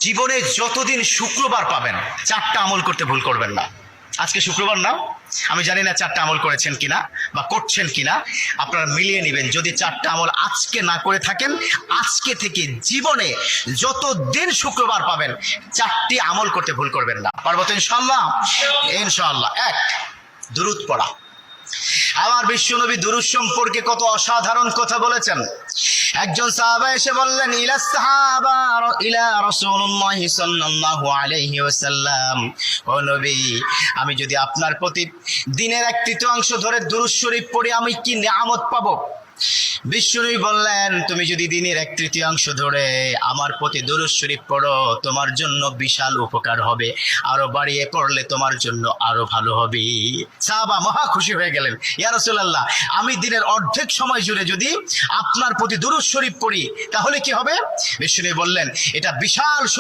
জীবনে যতদিন শুক্রবার পাবেন 4টা আমল করতে ভুল করবেন না। আজকে শুক্রবার না, আমি জানি না 4টা আমল করেছেন কিনা বা করছেন কিনা, আপনারা মিলিয়ে নেবেন। যদি 4টা আমল আজকে না করে থাকেন, আজকে থেকে জীবনে যতদিন শুক্রবার পাবেন 4টি আমল করতে ভুল করবেন না। পারবো তো ইনশাআল্লাহ? ইনশাআল্লাহ। 1, দুরূদ পড়া। আমার বিশ্বনবী দুরূদ সম্পর্কে কত অসাধারণ কথা বলেছেন। একজন সাহাবা এসে বললেন, ইলা রাসূলুল্লাহ সাল্লাল্লাহু আলাইহি ওয়াসাল্লাম, ও নবী, আমি যদি আপনার প্রতি দিনের 1/3 ধরে দুরূদ শরীফ পড়ি আমি কি নিয়ামত পাবো? বিশ্বনবী বললেন, তুমি যদি দিনের 1/3 ধরে আমার প্রতি দুরূদ শরীফ পড়ো তোমার জন্য বিশাল উপকার হবে, আরো বাড়িয়ে পড়লে তোমার জন্য আরো ভালো হবে। সাহাবা মহা খুশি হয়ে গেলেন, ইয়া রাসূলুল্লাহ, আমি দিনের অর্ধেক সময় জুড়ে যদি আপনার প্রতি দুরূদ শরীফ পড়ি তাহলে কি হবে? বিশ্বনবী বললেন, এটা বিশাল